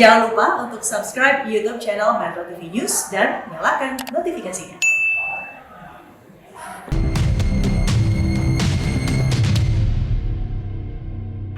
Jangan lupa untuk subscribe YouTube channel Metro TV News dan nyalakan notifikasinya.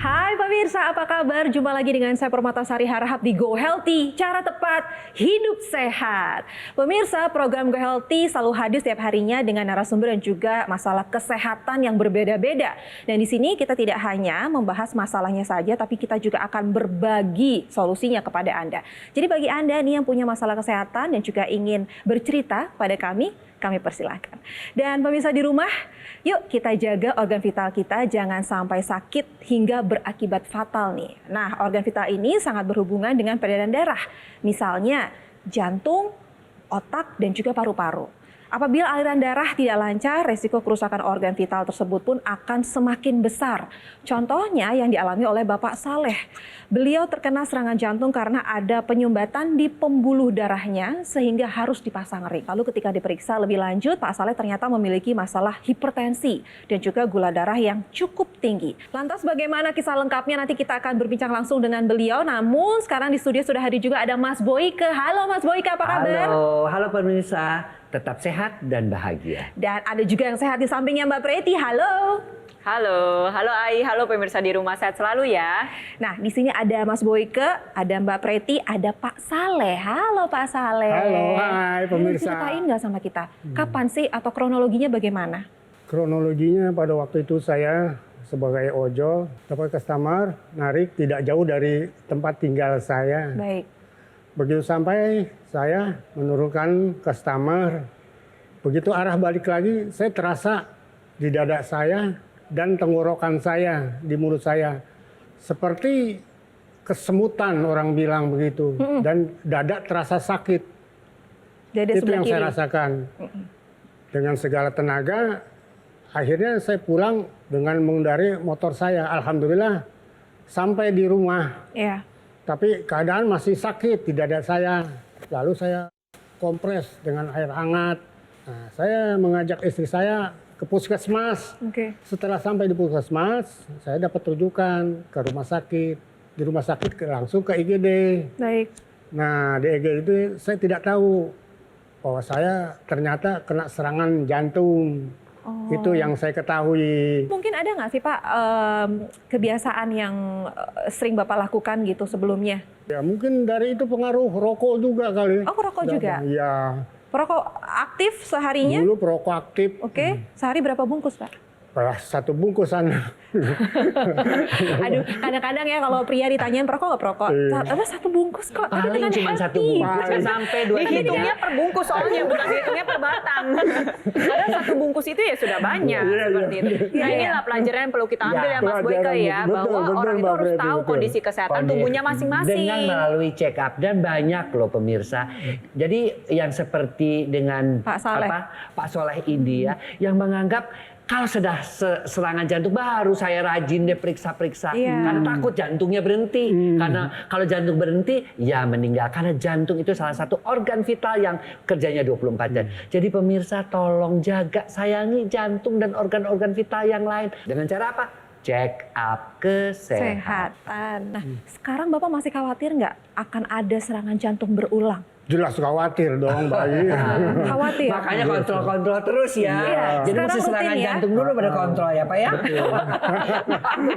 Hai pemirsa, apa kabar? Jumpa lagi dengan saya Permatasari Harahap di Go Healthy, cara tepat hidup sehat. Pemirsa, program Go Healthy selalu hadir setiap harinya dengan narasumber dan juga masalah kesehatan yang berbeda-beda. Dan di sini kita tidak hanya membahas masalahnya saja, tapi kita juga akan berbagi solusinya kepada Anda. Jadi bagi Anda nih yang punya masalah kesehatan dan juga ingin bercerita pada kami persilahkan. Dan pemirsa di rumah, yuk kita jaga organ vital kita jangan sampai sakit hingga berakibat fatal nih. Nah, organ vital ini sangat berhubungan dengan peredaran darah. Misalnya jantung, otak, dan juga paru-paru. Apabila aliran darah tidak lancar, resiko kerusakan organ vital tersebut pun akan semakin besar. Contohnya yang dialami oleh Bapak Saleh. Beliau terkena serangan jantung karena ada penyumbatan di pembuluh darahnya sehingga harus dipasang ring. Lalu ketika diperiksa lebih lanjut, Pak Saleh ternyata memiliki masalah hipertensi dan juga gula darah yang cukup tinggi. Lantas bagaimana kisah lengkapnya nanti kita akan berbincang langsung dengan beliau. Namun sekarang di studio sudah hadir juga ada Mas Boyke. Halo Mas Boyke, apa kabar? Halo pemirsa, tetap sehat dan bahagia. Dan ada juga yang sehat di sampingnya Mbak Preti. Halo. Halo Ai, halo pemirsa di rumah, sehat selalu ya. Nah, di sini ada Mas Boyke, ada Mbak Preti, ada Pak Saleh. Halo Pak Saleh. Halo, hai pemirsa. Ceritain nggak sama kita, kapan sih atau kronologinya bagaimana? Kronologinya pada waktu itu saya sebagai ojol dapat customer narik tidak jauh dari tempat tinggal saya. Baik. Begitu sampai saya menurunkan customer, begitu arah balik lagi saya terasa di dada saya dan tenggorokan saya, di mulut saya. Seperti kesemutan orang bilang begitu. Dan dada terasa sakit. Dada itu sebelah yang kiri. saya rasakan. Dengan segala tenaga, akhirnya saya pulang dengan mengendarai motor saya. Alhamdulillah sampai di rumah. Iya. Tapi keadaan masih sakit di dada saya. Lalu saya kompres dengan air hangat. Nah, saya mengajak istri saya ke puskesmas. Oke. Setelah sampai di puskesmas, saya dapat rujukan ke rumah sakit. Di rumah sakit langsung ke IGD. Baik. Nah, di IGD itu saya tidak tahu bahwa saya ternyata kena serangan jantung. Oh. Itu yang saya ketahui. Mungkin ada nggak sih Pak kebiasaan yang sering Bapak lakukan gitu sebelumnya? Ya mungkin dari itu pengaruh rokok juga kali. Oh, rokok juga? Iya. Perokok aktif seharinya? Dulu perokok aktif. Oke. Sehari berapa bungkus Pak? Satu bungkusan. Aduh, kadang-kadang ya kalau pria ditanyain perokok nggak perokok. Apa satu bungkus kok? Tapi Paling dengan cuma satu healthy. bungkus sampai 2 Dihitungnya per bungkus soalnya, bukan dihitungnya per batang. Karena satu bungkus itu ya sudah banyak seperti itu. Nah inilah pelajaran yang perlu kita ambil ya Mas Boyke ya, Betul, bahwa betul, orang itu Mbak harus Preti, tahu betul. kondisi kesehatan tubuhnya masing-masing. Dengan melalui check up dan banyak loh pemirsa. Jadi yang seperti dengan Pak Saleh. Pak Saleh ini ya, yang menganggap kalau sudah serangan jantung baru saya rajin deh periksa-periksa. Iya. Karena takut jantungnya berhenti. Karena kalau jantung berhenti ya meninggal. Karena jantung itu salah satu organ vital yang kerjanya 24 jam. Jadi pemirsa tolong jaga, sayangi jantung dan organ-organ vital yang lain. Dengan cara apa? Check up kesehatan. Kesehatan. Nah, sekarang Bapak masih khawatir nggak akan ada serangan jantung berulang? Jelas khawatir dong, Mbak. Khawatir. Makanya kontrol-kontrol terus ya. Iya. Jadi Sekarang mesti serangan rutin ya. jantung dulu pada kontrol ya Pak ya.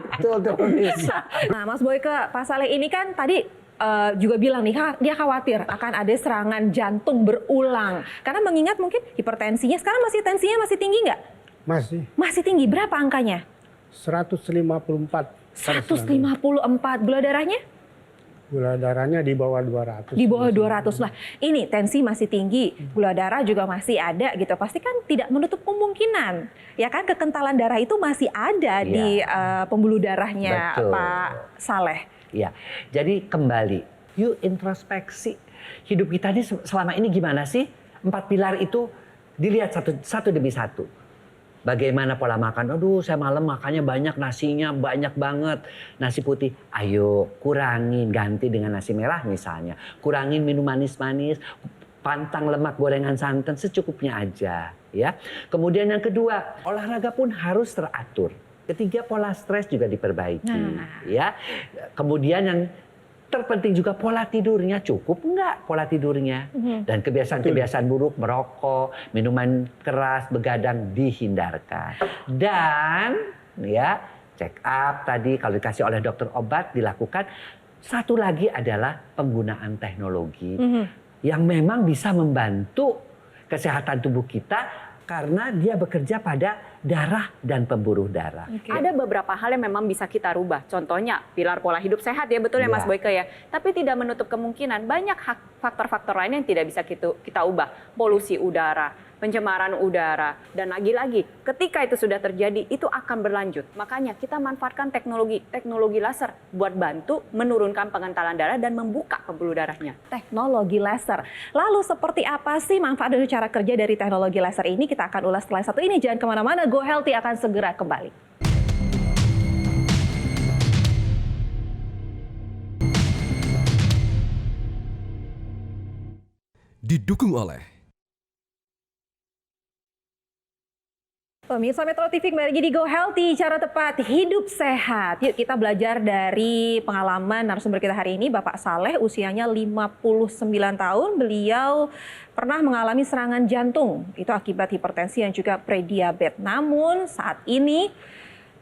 Betul pemirsa. Nah, Mas Boyke, Pak Saleh ini kan tadi juga bilang nih, dia khawatir akan ada serangan jantung berulang. Karena mengingat mungkin hipertensinya, sekarang tensinya masih tinggi nggak? Masih Masih tinggi, berapa angkanya? 154. 154, gula darahnya? Gula darahnya di bawah 200. Di bawah 200 lah. Ini tensi masih tinggi, gula darah juga masih ada gitu. Pasti kan tidak menutup kemungkinan. Ya kan kekentalan darah itu masih ada di pembuluh darahnya. Betul. Pak Saleh. Ya, jadi kembali, yuk introspeksi. Hidup kita ini selama ini gimana sih? 4 pilar itu dilihat satu demi satu. Bagaimana pola makan? Aduh, saya malam makannya banyak, nasinya banyak banget. Nasi putih, ayo kurangin, ganti dengan nasi merah misalnya. Kurangin minum manis-manis, pantang lemak, gorengan santan secukupnya aja. Ya. Kemudian yang kedua, olahraga pun harus teratur. Ketiga, pola stres juga diperbaiki. Ya. Kemudian yang Terpenting juga pola tidurnya, cukup nggak pola tidurnya? Dan kebiasaan-kebiasaan buruk, merokok, minuman keras, begadang dihindarkan. Dan ya check up tadi kalau dikasih oleh dokter obat dilakukan. Satu lagi adalah penggunaan teknologi yang memang bisa membantu kesehatan tubuh kita karena dia bekerja pada darah dan pembuluh darah. Ada beberapa hal yang memang bisa kita rubah. Contohnya pilar pola hidup sehat ya, betul ya Mas Boyke ya. Tapi tidak menutup kemungkinan banyak faktor-faktor lain yang tidak bisa kita ubah. Polusi udara, pencemaran udara, dan lagi-lagi ketika itu sudah terjadi itu akan berlanjut. Makanya kita manfaatkan teknologi laser buat bantu menurunkan pengentalan darah dan membuka pembuluh darahnya. Teknologi laser. Lalu seperti apa sih manfaat dan cara kerja dari teknologi laser ini? Kita akan ulas setelah satu ini. Jangan kemana-mana, Go Healthy akan segera kembali. Didukung oleh Pemirsa Metro TV, kembali lagi di Go Healthy, cara tepat hidup sehat. Yuk kita belajar dari pengalaman narasumber kita hari ini, Bapak Saleh, usianya 59 tahun. Beliau pernah mengalami serangan jantung, itu akibat hipertensi dan juga prediabetes. Namun saat ini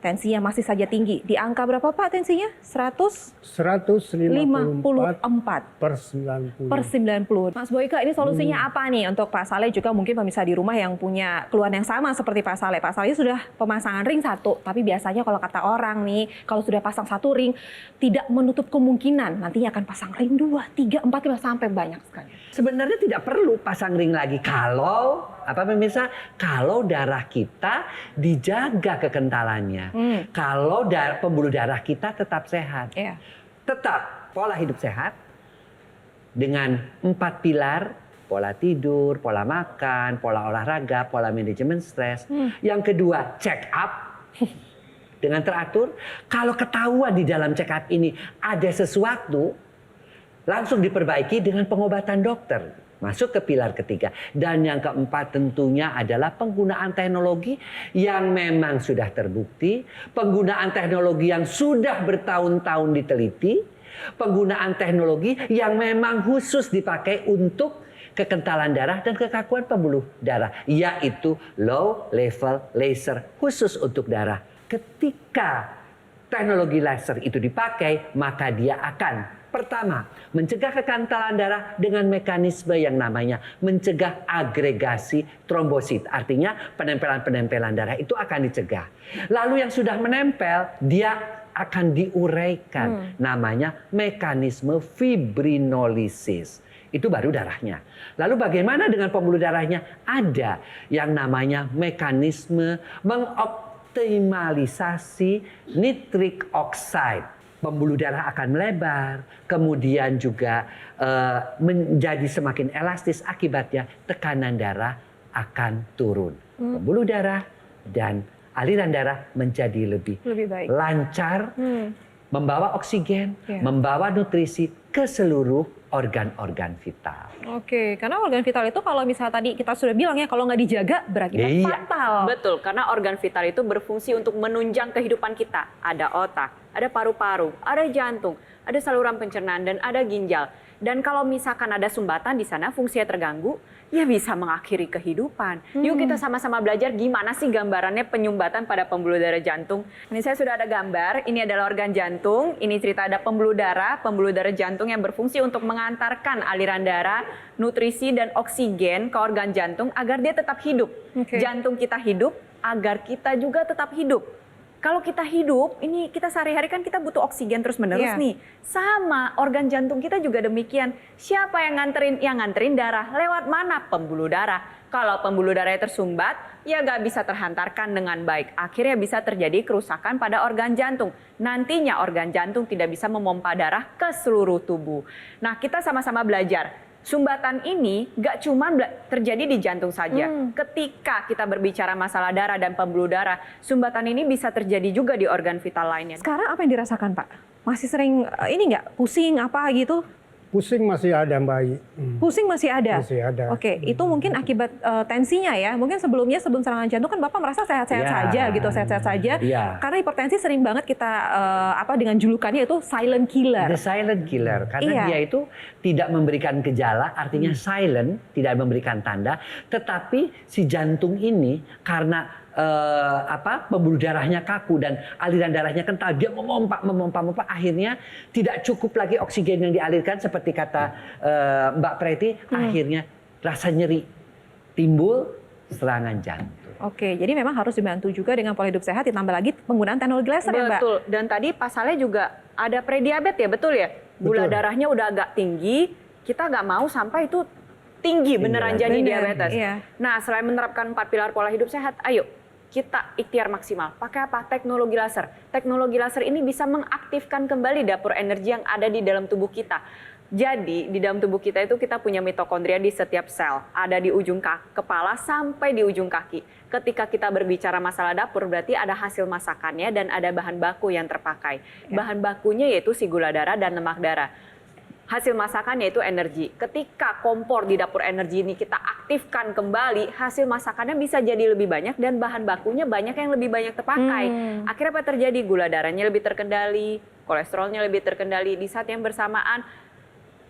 tensinya masih saja tinggi. Di angka berapa Pak tensinya? 154 per 90. Per 90. Mas Boyke, ini solusinya apa nih untuk Pak Saleh, juga mungkin pemirsa di rumah yang punya keluhan yang sama seperti Pak Saleh. Pak Saleh sudah pemasangan ring 1, tapi biasanya kalau kata orang nih, kalau sudah pasang 1 ring, tidak menutup kemungkinan nantinya akan pasang ring 2, 3, 4, 5, sampai banyak sekali. Sebenarnya tidak perlu pasang ring lagi kalau pemirsa, kalau darah kita dijaga kekentalannya. Kalau pembuluh darah kita tetap sehat. Tetap pola hidup sehat dengan 4 pilar: pola tidur, pola makan, pola olahraga, pola manajemen stres. Yang kedua, check up dengan teratur. Kalau ketahuan di dalam check up ini ada sesuatu, langsung diperbaiki dengan pengobatan dokter. Masuk ke pilar ketiga. Dan yang keempat tentunya adalah penggunaan teknologi yang memang sudah terbukti. Penggunaan teknologi yang sudah bertahun-tahun diteliti. Penggunaan teknologi yang memang khusus dipakai untuk kekentalan darah dan kekakuan pembuluh darah. Yaitu low level laser khusus untuk darah. Ketika teknologi laser itu dipakai, maka dia akan pertama, mencegah kekentalan darah dengan mekanisme yang namanya mencegah agregasi trombosit. Artinya penempelan-penempelan darah itu akan dicegah. Lalu yang sudah menempel, dia akan diuraikan. Namanya mekanisme fibrinolisis. Itu baru darahnya. Lalu bagaimana dengan pembuluh darahnya? Ada yang namanya mekanisme mengoptimalisasi nitric oxide. Pembuluh darah akan melebar, kemudian juga menjadi semakin elastis, akibatnya tekanan darah akan turun. Pembuluh darah dan aliran darah menjadi lebih baik, lancar, membawa oksigen, membawa nutrisi ke seluruh organ-organ vital. Oke, karena organ vital itu kalau misalnya tadi kita sudah bilang ya, kalau nggak dijaga berakibat fatal. Betul, karena organ vital itu berfungsi untuk menunjang kehidupan kita. Ada otak, ada paru-paru, ada jantung, ada saluran pencernaan, dan ada ginjal. Dan kalau misalkan ada sumbatan di sana, fungsinya terganggu, ya bisa mengakhiri kehidupan. Yuk kita sama-sama belajar gimana sih gambarannya penyumbatan pada pembuluh darah jantung. Ini saya sudah ada gambar, ini adalah organ jantung, ini cerita ada pembuluh darah jantung yang berfungsi untuk mengantarkan aliran darah, nutrisi, dan oksigen ke organ jantung agar dia tetap hidup. Jantung kita hidup agar kita juga tetap hidup. Kalau kita hidup, ini kita sehari-hari kan kita butuh oksigen terus-menerus nih. Sama organ jantung kita juga demikian. Siapa yang nganterin? Yang nganterin darah. Lewat mana? Pembuluh darah. Kalau pembuluh darahnya tersumbat, ya nggak bisa terhantarkan dengan baik. Akhirnya bisa terjadi kerusakan pada organ jantung. Nantinya organ jantung tidak bisa memompa darah ke seluruh tubuh. Nah, kita sama-sama belajar. Sumbatan ini gak cuma terjadi di jantung saja. Ketika kita berbicara masalah darah dan pembuluh darah, sumbatan ini bisa terjadi juga di organ vital lainnya. Sekarang apa yang dirasakan Pak? Masih sering ini nggak pusing apa gitu? Pusing masih ada Mbak Ai. Pusing masih ada? Masih ada. Oke, itu mungkin akibat tensinya ya. Mungkin sebelum serangan jantung kan Bapak merasa sehat-sehat Iya. saja gitu, sehat-sehat saja. Iya. Karena hipertensi sering banget kita dengan julukannya itu silent killer. The silent killer, karena Iya. dia itu tidak memberikan gejala, artinya silent, tidak memberikan tanda, tetapi si jantung ini karena pembuluh darahnya kaku dan aliran darahnya kental, dia memompa, akhirnya tidak cukup lagi oksigen yang dialirkan seperti kata Mbak Preti, akhirnya rasa nyeri timbul, serangan jantung. Oke, jadi memang harus dibantu juga dengan pola hidup sehat, ditambah lagi penggunaan teknologi laser ya Mbak? Betul, dan tadi pasalnya juga ada prediabetes ya, betul ya? Gula Betul. darahnya udah agak tinggi, kita nggak mau sampai itu tinggi beneran jadi Bener, diabetes. iya. Nah, selain menerapkan 4 pilar pola hidup sehat, ayo kita ikhtiar maksimal. Pakai apa? Teknologi laser. Teknologi laser ini bisa mengaktifkan kembali dapur energi yang ada di dalam tubuh kita. Jadi, di dalam tubuh kita itu kita punya mitokondria di setiap sel. Ada di ujung kepala sampai di ujung kaki. Ketika kita berbicara masalah dapur, berarti ada hasil masakannya dan ada bahan baku yang terpakai. Bahan bakunya yaitu si gula darah dan lemak darah. Hasil masakannya itu energi. Ketika kompor di dapur energi ini kita aktifkan kembali, hasil masakannya bisa jadi lebih banyak dan bahan bakunya banyak yang lebih banyak terpakai. Akhirnya apa terjadi? Gula darahnya lebih terkendali, kolesterolnya lebih terkendali. Di saat yang bersamaan,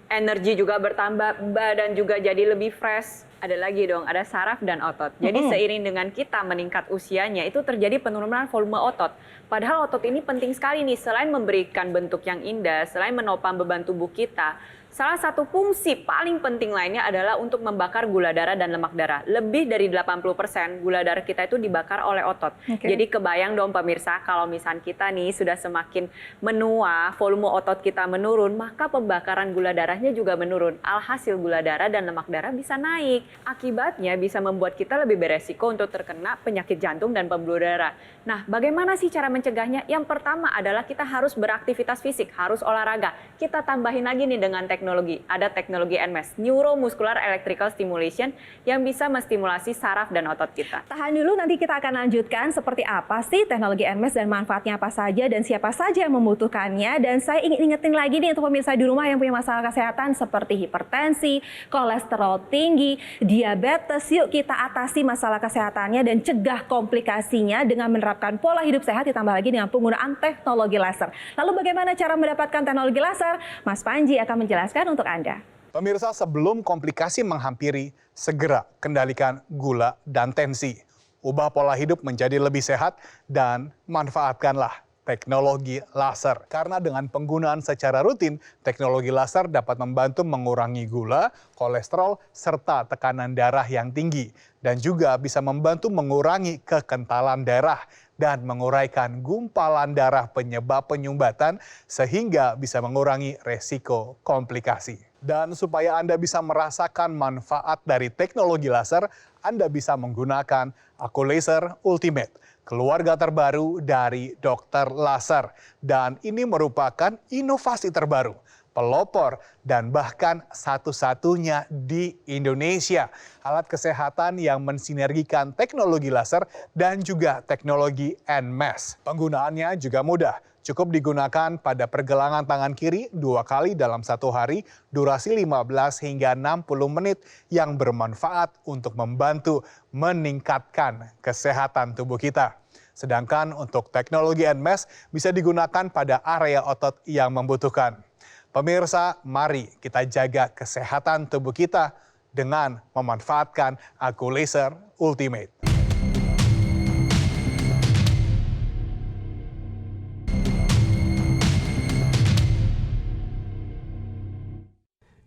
energi juga bertambah, badan juga jadi lebih fresh. Ada lagi dong, ada saraf dan otot. Jadi seiring dengan kita meningkat usianya, itu terjadi penurunan volume otot. Padahal otot ini penting sekali nih, selain memberikan bentuk yang indah, selain menopang beban tubuh kita, salah satu fungsi paling penting lainnya adalah untuk membakar gula darah dan lemak darah. Lebih dari 80% gula darah kita itu dibakar oleh otot. Jadi kebayang dong pemirsa, kalau misalnya kita nih sudah semakin menua, volume otot kita menurun, maka pembakaran gula darahnya juga menurun. Alhasil gula darah dan lemak darah bisa naik. Akibatnya bisa membuat kita lebih beresiko untuk terkena penyakit jantung dan pembuluh darah. Nah, bagaimana sih cara mencegahnya? Yang pertama adalah kita harus beraktivitas fisik, harus olahraga. Kita tambahin lagi nih dengan teknologi. Ada teknologi NMES, Neuromuscular Electrical Stimulation, yang bisa menstimulasi saraf dan otot kita. Tahan dulu, nanti kita akan lanjutkan seperti apa sih teknologi NMES dan manfaatnya apa saja dan siapa saja yang membutuhkannya. Dan saya ingin ingetin lagi nih untuk pemirsa di rumah yang punya masalah kesehatan seperti hipertensi, kolesterol tinggi, diabetes. Yuk kita atasi masalah kesehatannya dan cegah komplikasinya dengan menerapkan pola hidup sehat, ditambah lagi dengan penggunaan teknologi laser. Lalu bagaimana cara mendapatkan teknologi laser? Mas Panji akan menjelaskan untuk Anda. Pemirsa, sebelum komplikasi menghampiri, segera kendalikan gula dan tensi. Ubah pola hidup menjadi lebih sehat dan manfaatkanlah teknologi laser. Karena dengan penggunaan secara rutin, teknologi laser dapat membantu mengurangi gula, kolesterol, serta tekanan darah yang tinggi. Dan juga bisa membantu mengurangi kekentalan darah dan menguraikan gumpalan darah penyebab penyumbatan sehingga bisa mengurangi resiko komplikasi. Dan supaya Anda bisa merasakan manfaat dari teknologi laser, Anda bisa menggunakan Aculaser Ultimate, keluarga terbaru dari dokter laser. Dan ini merupakan inovasi terbaru, pelopor, dan bahkan satu-satunya di Indonesia. Alat kesehatan yang mensinergikan teknologi laser dan juga teknologi NMES. Penggunaannya juga mudah. Cukup digunakan pada pergelangan tangan kiri 2 kali dalam 1 hari, durasi 15 hingga 60 menit yang bermanfaat untuk membantu meningkatkan kesehatan tubuh kita. Sedangkan untuk teknologi NMES bisa digunakan pada area otot yang membutuhkan. Pemirsa, mari kita jaga kesehatan tubuh kita dengan memanfaatkan Aculaser Ultimate.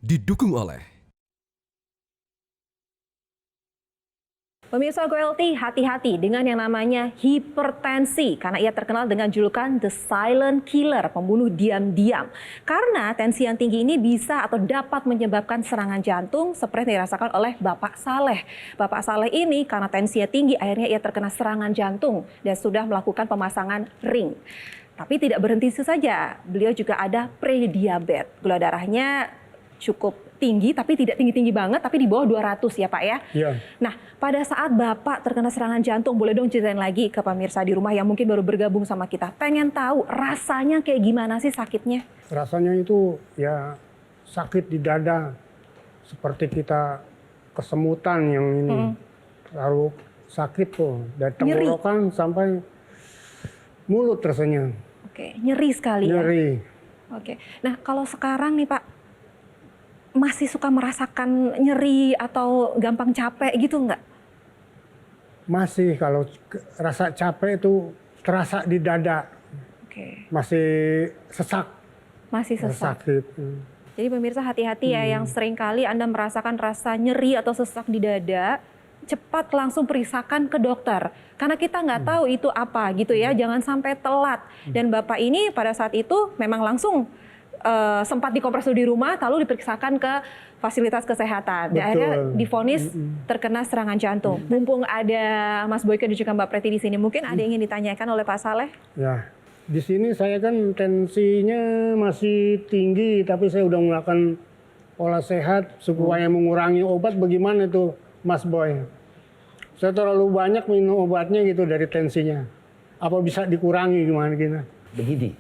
Didukung oleh Pemirsa GoHealthy, hati-hati dengan yang namanya hipertensi karena ia terkenal dengan julukan The Silent Killer, pembunuh diam-diam. Karena tensi yang tinggi ini bisa atau dapat menyebabkan serangan jantung seperti yang dirasakan oleh Bapak Saleh. Bapak Saleh ini karena tensinya tinggi akhirnya ia terkena serangan jantung dan sudah melakukan pemasangan ring. Tapi tidak berhenti itu saja, beliau juga ada prediabetes. Gula darahnya cukup tinggi, tapi tidak tinggi-tinggi banget, tapi di bawah 200 ya Pak ya? Iya. Nah, pada saat Bapak terkena serangan jantung, boleh dong ceritain lagi ke pemirsa di rumah yang mungkin baru bergabung sama kita. Pengen tahu rasanya kayak gimana sih sakitnya? Rasanya itu ya sakit di dada, seperti kita kesemutan yang ini, lalu sakit tuh dari tenggorokan sampai mulut rasanya. Oke, nyeri sekali ya. Nyeri. Oke. Nah, kalau sekarang nih Pak, masih suka merasakan nyeri atau gampang capek gitu nggak? Masih, kalau rasa capek itu terasa di dada. Oke. Masih sesak. Masih sesak. Sakit. Jadi pemirsa hati-hati ya, yang sering kali Anda merasakan rasa nyeri atau sesak di dada, cepat langsung periksakan ke dokter. Karena kita nggak tahu itu apa gitu ya, jangan sampai telat. Dan Bapak ini pada saat itu memang langsung sempat dikompres di rumah, lalu diperiksakan ke fasilitas kesehatan. Dan akhirnya divonis terkena serangan jantung. Mumpung ada Mas Boyke dan juga Mbak Preti di sini, mungkin ada yang ingin ditanyakan oleh Pak Saleh? Ya, di sini saya kan tensinya masih tinggi, tapi saya udah melakukan pola sehat supaya mengurangi obat. Bagaimana itu, Mas Boy? Saya terlalu banyak minum obatnya gitu dari tensinya. Apa bisa dikurangi gimana gitu? Begini,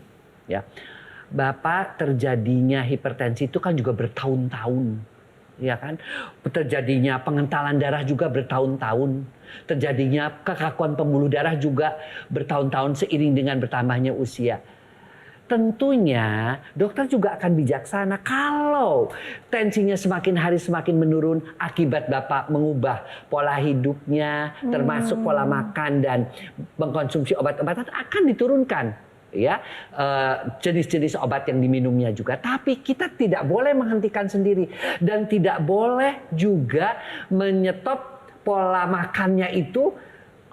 ya. Bapak terjadinya hipertensi itu kan juga bertahun-tahun, ya kan? Terjadinya pengentalan darah juga bertahun-tahun. Terjadinya kekakuan pembuluh darah juga bertahun-tahun seiring dengan bertambahnya usia. Tentunya dokter juga akan bijaksana kalau tensinya semakin hari semakin menurun akibat Bapak mengubah pola hidupnya, termasuk pola makan dan mengkonsumsi obat-obatan akan diturunkan. Ya, jenis-jenis obat yang diminumnya juga. Tapi kita tidak boleh menghentikan sendiri dan tidak boleh juga menyetop pola makannya itu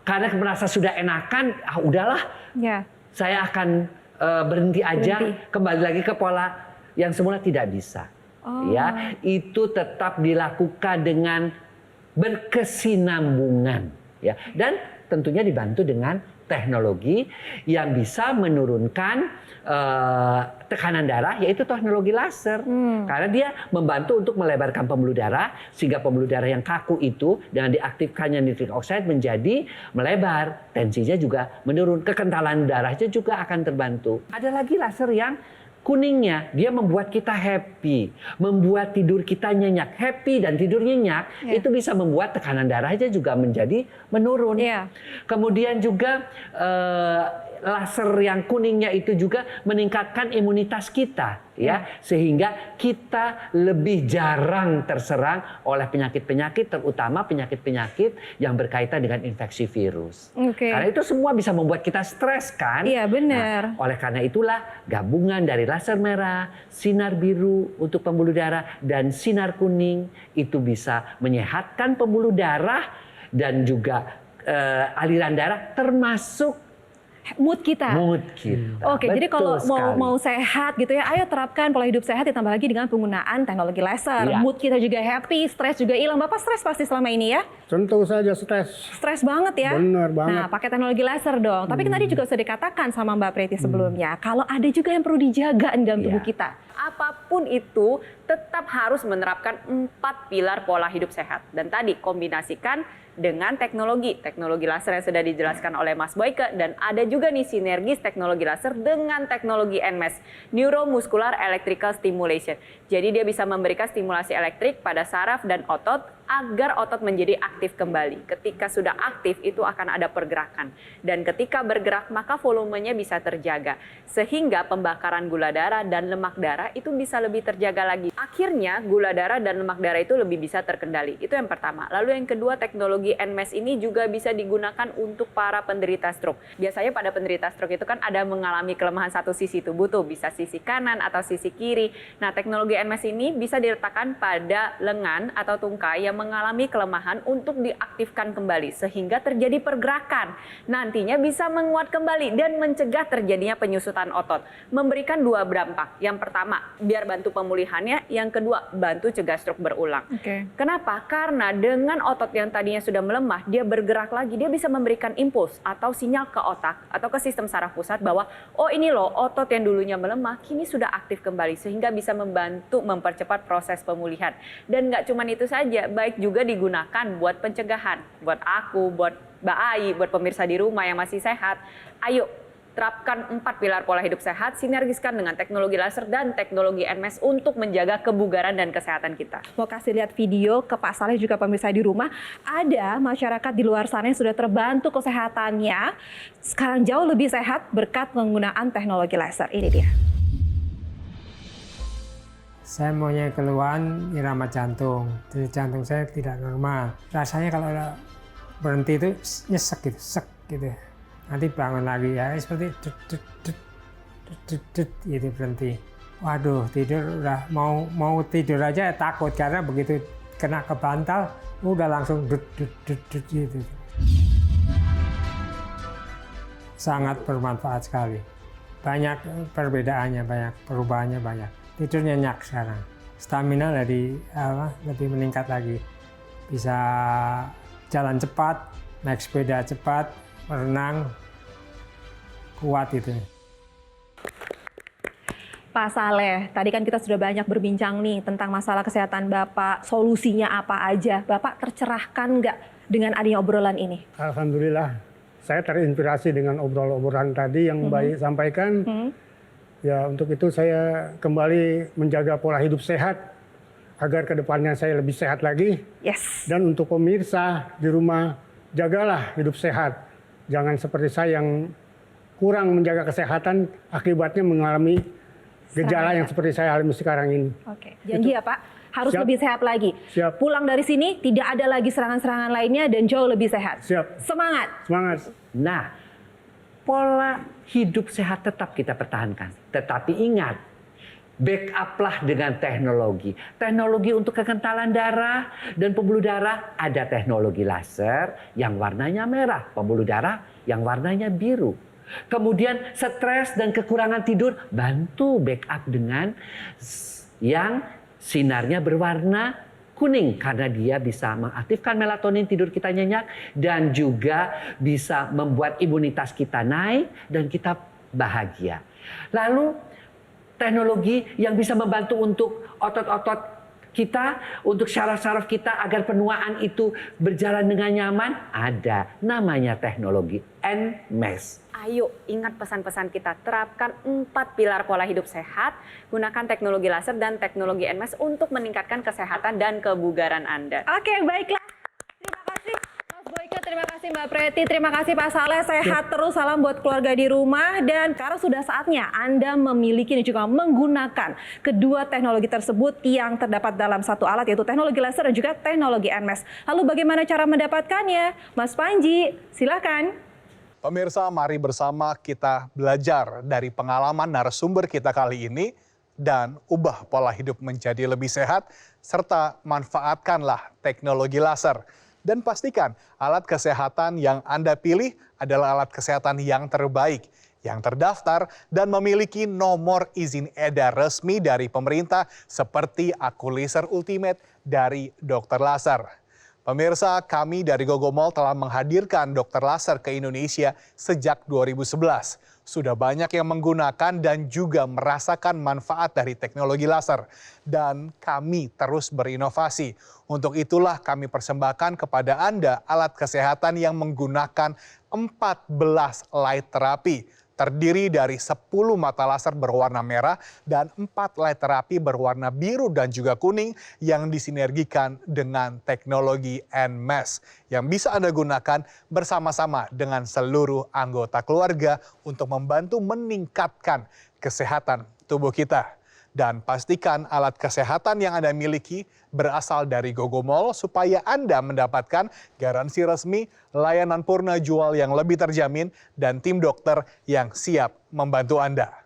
karena merasa sudah enakan. Udahlah, Ya. saya akan berhenti aja, kembali lagi ke pola yang semula. Tidak bisa. Ya, itu tetap dilakukan dengan berkesinambungan. Ya, dan tentunya dibantu dengan teknologi yang bisa menurunkan tekanan darah, yaitu teknologi laser. Karena dia membantu untuk melebarkan pembuluh darah sehingga pembuluh darah yang kaku itu dengan diaktifkannya nitric oxide menjadi melebar, tensinya juga menurun, kekentalan darahnya juga akan terbantu. Ada lagi laser yang kuningnya, dia membuat kita happy, membuat tidur kita nyenyak. Happy dan tidur nyenyak itu bisa membuat tekanan darahnya juga menjadi menurun. Kemudian juga laser yang kuningnya itu juga meningkatkan imunitas kita, ya, sehingga kita lebih jarang terserang oleh penyakit-penyakit, terutama penyakit-penyakit yang berkaitan dengan infeksi virus. Karena itu semua bisa membuat kita stres kan? Iya, benar. Nah, oleh karena itulah gabungan dari laser merah, sinar biru untuk pembuluh darah, dan sinar kuning itu bisa menyehatkan pembuluh darah dan juga aliran darah, termasuk mood kita. Oke, jadi kalau mau sehat gitu ya, ayo terapkan pola hidup sehat, ditambah lagi dengan penggunaan teknologi laser. Mood kita juga happy, stres juga hilang. Bapak stres pasti selama ini ya? Tentu saja stres. Stres banget ya? Benar banget. Nah, pakai teknologi laser dong. Tapi kan tadi juga sudah dikatakan sama Mbak Preti sebelumnya, kalau ada juga yang perlu dijaga dalam tubuh kita. Apapun itu tetap harus menerapkan 4 pilar pola hidup sehat. Dan tadi kombinasikan dengan teknologi laser yang sudah dijelaskan oleh Mas Boyke, dan ada juga nih sinergis teknologi laser dengan teknologi NMES, Neuromuscular Electrical Stimulation. Jadi dia bisa memberikan stimulasi elektrik pada saraf dan otot agar otot menjadi aktif kembali. Ketika sudah aktif itu akan ada pergerakan, dan ketika bergerak maka volumenya bisa terjaga sehingga pembakaran gula darah dan lemak darah itu bisa lebih terjaga lagi. Akhirnya gula darah dan lemak darah itu lebih bisa terkendali. Itu yang pertama. Lalu yang kedua, teknologi NMES ini juga bisa digunakan untuk para penderita stroke. Biasanya pada penderita stroke itu kan ada mengalami kelemahan satu sisi tubuh tuh, bisa sisi kanan atau sisi kiri. Nah, teknologi NMES ini bisa diletakkan pada lengan atau tungkai yang mengalami kelemahan untuk diaktifkan kembali sehingga terjadi pergerakan. Nantinya bisa menguat kembali dan mencegah terjadinya penyusutan otot. Memberikan 2 dampak. Yang pertama, biar bantu pemulihannya. Yang kedua, bantu cegah stroke berulang. Kenapa? Karena dengan otot yang tadinya sudah melemah, dia bergerak lagi, dia bisa memberikan impuls atau sinyal ke otak atau ke sistem saraf pusat bahwa oh ini loh otot yang dulunya melemah kini sudah aktif kembali, sehingga bisa membantu mempercepat proses pemulihan. Dan nggak cuma itu saja, baik juga digunakan buat pencegahan, buat aku, buat Mbak Ai, buat pemirsa di rumah yang masih sehat. Ayo Terapkan 4 pilar pola hidup sehat, sinergiskan dengan teknologi laser dan teknologi NMS untuk menjaga kebugaran dan kesehatan kita. Mau kasih lihat video ke Pak Saleh juga pemirsa di rumah, ada masyarakat di luar sana yang sudah terbantu kesehatannya, sekarang jauh lebih sehat berkat penggunaan teknologi laser. Ini dia. Saya maunya keluhan irama jantung, jadi jantung saya tidak normal. Rasanya kalau berhenti itu nyesek gitu, sek gitu. Nanti bangun lagi ya seperti gitu berhenti. Waduh, tidur udah mau tidur aja takut karena begitu kena ke bantal udah langsung gitu. Sangat bermanfaat sekali. Banyak perbedaannya, banyak perubahannya banyak. Tidur nyenyak sekarang. Stamina lebih meningkat lagi. Bisa jalan cepat, naik sepeda cepat, berenang, kuat itu. Pak Saleh, tadi kan kita sudah banyak berbincang nih tentang masalah kesehatan Bapak, solusinya apa aja. Bapak tercerahkan nggak dengan adanya obrolan ini? Alhamdulillah, saya terinspirasi dengan obrolan tadi yang Bayi sampaikan. Ya, untuk itu saya kembali menjaga pola hidup sehat agar kedepannya saya lebih sehat lagi. Yes. Dan untuk pemirsa di rumah, jagalah hidup sehat. Jangan seperti saya yang kurang menjaga kesehatan, akibatnya mengalami gejala yang seperti saya alami sekarang ini. Oke, janji ya Pak, harus Siap. lebih sehat lagi. Siap. Pulang dari sini tidak ada lagi serangan-serangan lainnya dan jauh lebih sehat. Siap. Semangat. Semangat. Nah, pola hidup sehat tetap kita pertahankan. Tetapi ingat, backuplah dengan teknologi. Teknologi untuk kekentalan darah dan pembuluh darah, ada teknologi laser yang warnanya merah, pembuluh darah yang warnanya biru. Kemudian stres dan kekurangan tidur, bantu backup dengan yang sinarnya berwarna kuning karena dia bisa mengaktifkan melatonin tidur kita nyenyak dan juga bisa membuat imunitas kita naik dan kita bahagia. Lalu teknologi yang bisa membantu untuk otot-otot kita, untuk syaraf-syaraf kita agar penuaan itu berjalan dengan nyaman, ada namanya teknologi NMES. Ayo ingat pesan-pesan kita, terapkan 4 pilar pola hidup sehat, gunakan teknologi laser dan teknologi NMS untuk meningkatkan kesehatan dan kebugaran Anda. Oke, baiklah. Terima kasih Mas Boyke, terima kasih Mbak Preti, terima kasih Pak Saleh. Sehat terus, salam buat keluarga di rumah. Dan karena sudah saatnya Anda memiliki dan juga menggunakan kedua teknologi tersebut yang terdapat dalam satu alat, yaitu teknologi laser dan juga teknologi NMS. Lalu bagaimana cara mendapatkannya? Mas Panji, silakan. Pemirsa, mari bersama kita belajar dari pengalaman narasumber kita kali ini dan ubah pola hidup menjadi lebih sehat, serta manfaatkanlah teknologi laser. Dan pastikan alat kesehatan yang Anda pilih adalah alat kesehatan yang terbaik, yang terdaftar dan memiliki nomor izin edar resmi dari pemerintah seperti Aculaser Ultimate dari Dr. Laser. Pemirsa, kami dari Gogomall telah menghadirkan dokter laser ke Indonesia sejak 2011. Sudah banyak yang menggunakan dan juga merasakan manfaat dari teknologi laser. Dan kami terus berinovasi. Untuk itulah kami persembahkan kepada Anda alat kesehatan yang menggunakan 14 light therapy. Terdiri dari 10 mata laser berwarna merah dan 4 light therapy berwarna biru dan juga kuning yang disinergikan dengan teknologi NMES yang bisa Anda gunakan bersama-sama dengan seluruh anggota keluarga untuk membantu meningkatkan kesehatan tubuh kita. Dan pastikan alat kesehatan yang Anda miliki berasal dari Gogomall supaya Anda mendapatkan garansi resmi, layanan purna jual yang lebih terjamin, dan tim dokter yang siap membantu Anda.